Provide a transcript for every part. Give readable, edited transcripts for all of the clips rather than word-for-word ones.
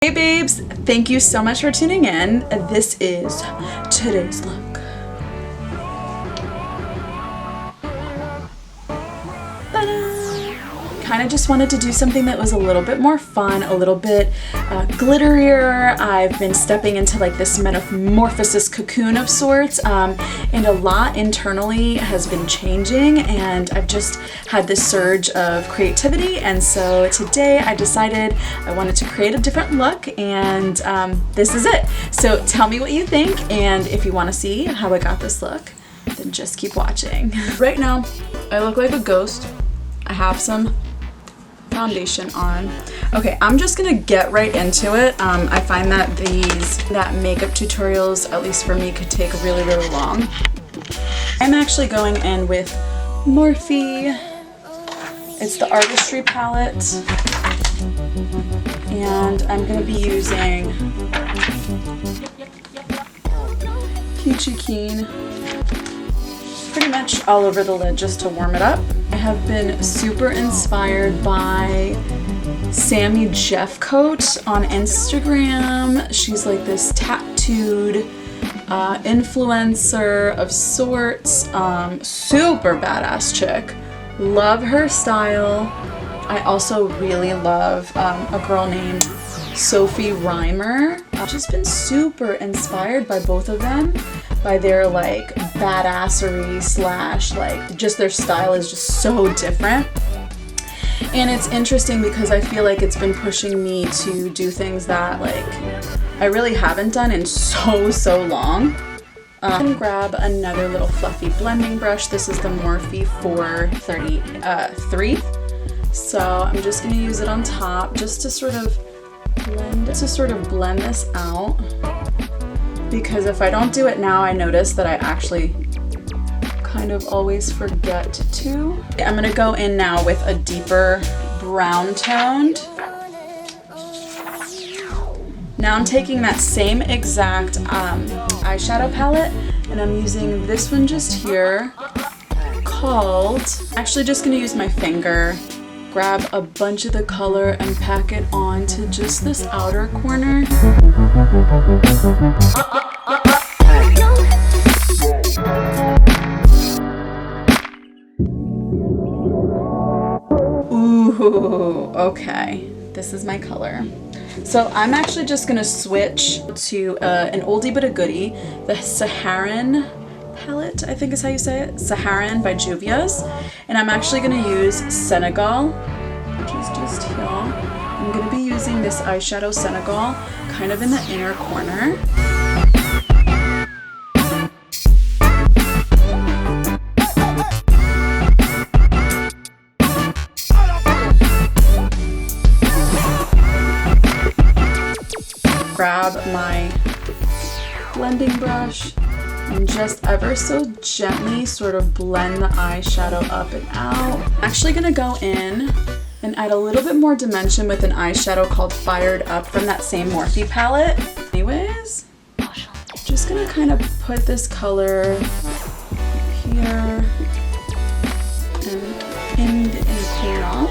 Hey babes, thank you so much for tuning in. This is today's look. Kind of just wanted to do something that was a little bit more fun, a little bit glitterier. I've been stepping into like this metamorphosis cocoon of sorts, and a lot internally has been changing, and I've just had this surge of creativity, and so today I decided I wanted to create a different look, and this is it. So tell me what you think, and if you want to see how I got this look, then just keep watching. Right now, I look like a ghost. I have some foundation on. Okay, I'm just gonna get right into it. I find that that makeup tutorials, at least for me, could take really, really long. I'm actually going in with Morphe. It's the Artistry palette, and I'm gonna be using Peachy Keen pretty much all over the lid just to warm it up. I have been super inspired by Sammy Jeffcoat on Instagram. She's like this tattooed influencer of sorts, super badass chick. Love her style. I also really love a girl named Sophie Reimer. I've just been super inspired by both of them, by their like badassery slash like just their style is just so different. And it's interesting because I feel like it's been pushing me to do things that like I really haven't done in so long. I'm gonna grab another little fluffy blending brush. This is the Morphe 433. So I'm just gonna use it on top just to sort of blend this out. Because if I don't do it now, I notice that I actually kind of always forget to. I'm gonna go in now with a deeper brown toned. Now I'm taking that same exact eyeshadow palette, and I'm using this one just here called, actually just gonna use my finger, grab a bunch of the color and pack it onto just this outer corner. Ooh, okay, this is my color. So I'm actually just gonna switch to an oldie but a goodie, the Saharan palette, I think is how you say it, Saharan by Juvia's, and I'm actually gonna use Senegal, which is just here. I'm gonna be using this eyeshadow Senegal kind of in the inner corner. Grab my blending brush and just ever so gently sort of blend the eyeshadow up and out. I'm actually gonna go in and add a little bit more dimension with an eyeshadow called Fired Up from that same Morphe palette. Anyways, just gonna kind of put this color here and in the corner.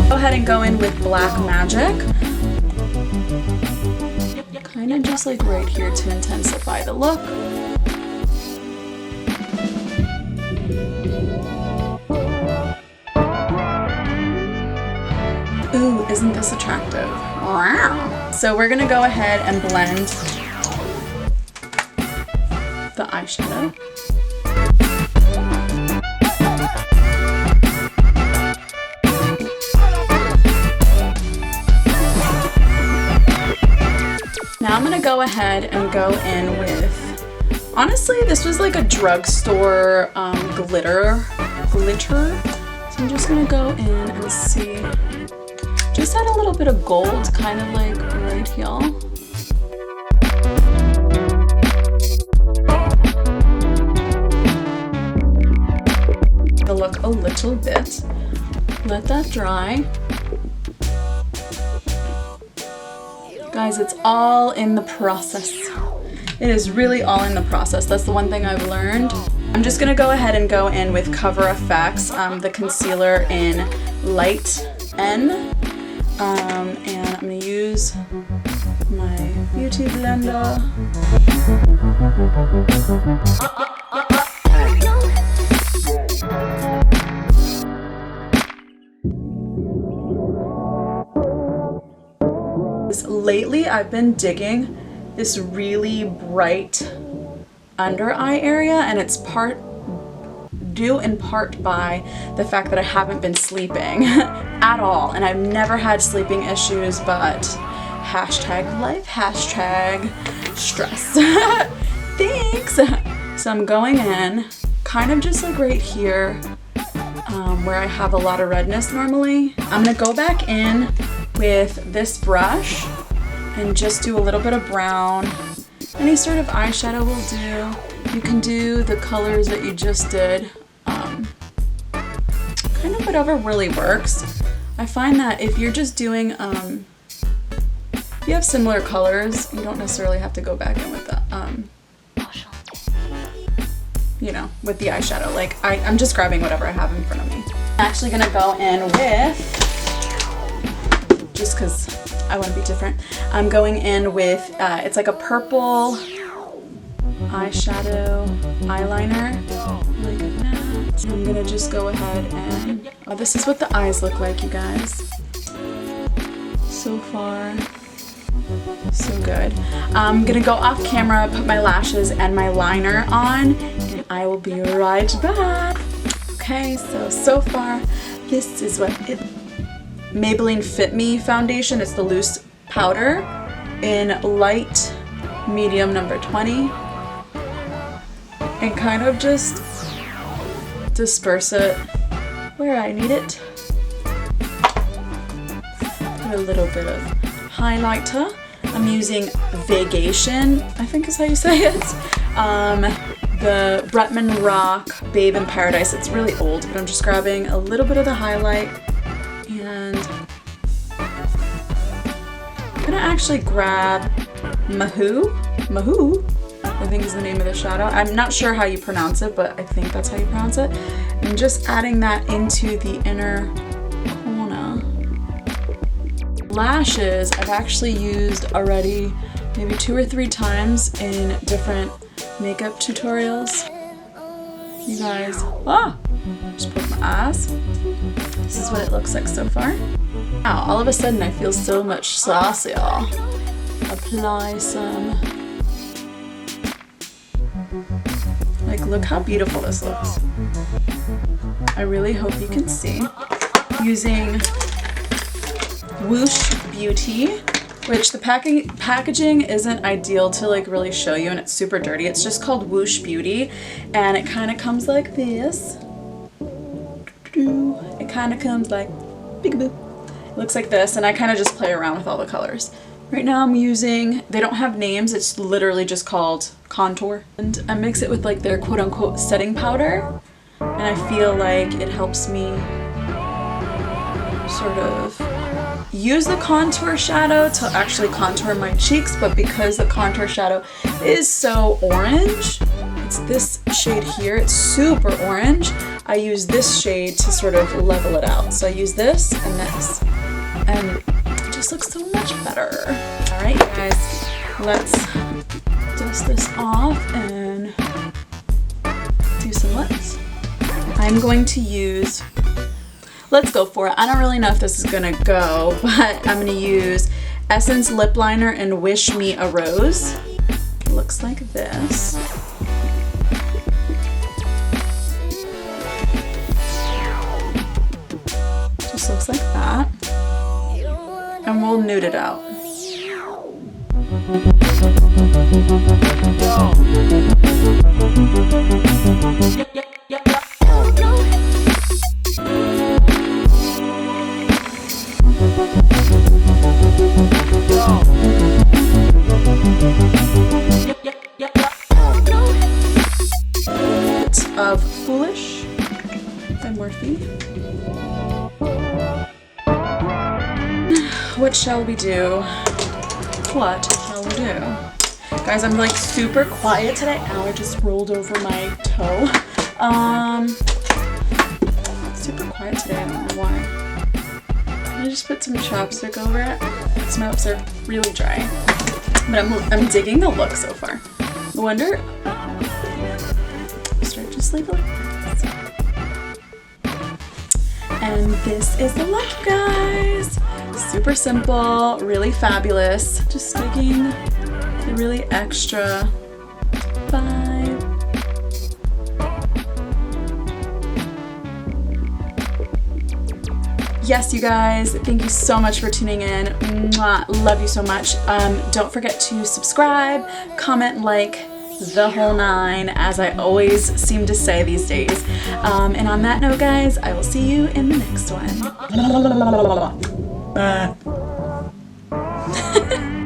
Go ahead and go in with Black Magic. Kind of just like right here to intensify the look. Ooh, isn't this attractive? Wow. So we're gonna go ahead and blend the eyeshadow. Now I'm gonna go ahead and go in with, honestly, this was like a drugstore glitter. So I'm just gonna go in and see, just add a little bit of gold, kind of like right here. The look a little bit. let that dry. Guys, it's all in the process. It is really all in the process. That's the one thing I've learned. I'm just gonna go ahead and go in with Cover FX, the concealer in Light N. And I'm gonna use my beauty blender. Lately, I've been digging this really bright under eye area, and it's due in part by the fact that I haven't been sleeping at all, and I've never had sleeping issues, but #life, #stress. Thanks. So I'm going in kind of just like right here, where I have a lot of redness normally. I'm gonna go back in with this brush and just do a little bit of brown. Any sort of eyeshadow will do. You can do the colors that you just did. Kind of whatever really works. I find that if you're just doing, if you have similar colors, you don't necessarily have to go back in with the, you know, with the eyeshadow. Like, I'm just grabbing whatever I have in front of me. I'm actually gonna go in with, just because I want to be different, I'm going in with, it's like a purple eyeshadow eyeliner. Like that. I'm gonna just go ahead and, oh, this is what the eyes look like, you guys. So far, so good. I'm gonna go off camera, put my lashes and my liner on, and I will be right back. Okay, so far, this is what it, Maybelline Fit Me foundation. It's the loose powder in light medium number 20, and kind of just disperse it where I need it. Put a little bit of highlighter. I'm using Vacation, I think is how you say it. The Bretman Rock Babe in Paradise. It's really old, but I'm just grabbing a little bit of the highlight, and I'm gonna actually grab Mahoo, I think is the name of the shadow. I'm not sure how you pronounce it, but I think that's how you pronounce it. And just adding that into the inner corner. Lashes, I've actually used already maybe 2 or 3 times in different makeup tutorials. You guys, just put my eyes. This is what it looks like so far. Wow, all of a sudden I feel so much saucier. Apply some. Like, look how beautiful this looks. I really hope you can see. Using Whoosh Beauty, which the packaging isn't ideal to like really show you, and it's super dirty. It's just called Whoosh Beauty, and it kind of comes like this. It kind of comes like peekaboo. It looks like this, and I kind of just play around with all the colors. Right now I'm using, they don't have names, it's literally just called Contour. And I mix it with like their quote-unquote setting powder, and I feel like it helps me sort of use the contour shadow to actually contour my cheeks, but because the contour shadow is so orange, it's this shade here, it's super orange, I use this shade to sort of level it out. So I use this, and it just looks so much better. All right, guys, let's dust this off and do some lips. I'm going to use, let's go for it. I don't really know if this is gonna go, but I'm gonna use Essence Lip Liner and Wish Me a Rose. It looks like this. Just looks like that. And we'll nude it out. Of Foolish by Morphe. what shall we do? What shall we do? Guys, I'm like super quiet today. Ow, I just rolled over my toe. Super quiet today, I don't know why. I just put some chapstick over it. My lips are really dry. But I'm digging the look so far. I wonder, start just like this. And this is the look, guys. Super simple, really fabulous. Just digging the really extra vibe. Yes, you guys, thank you so much for tuning in. Mwah, love you so much. Don't forget to subscribe, comment, like, the whole nine, as I always seem to say these days. And on that note, guys, I will see you in the next one.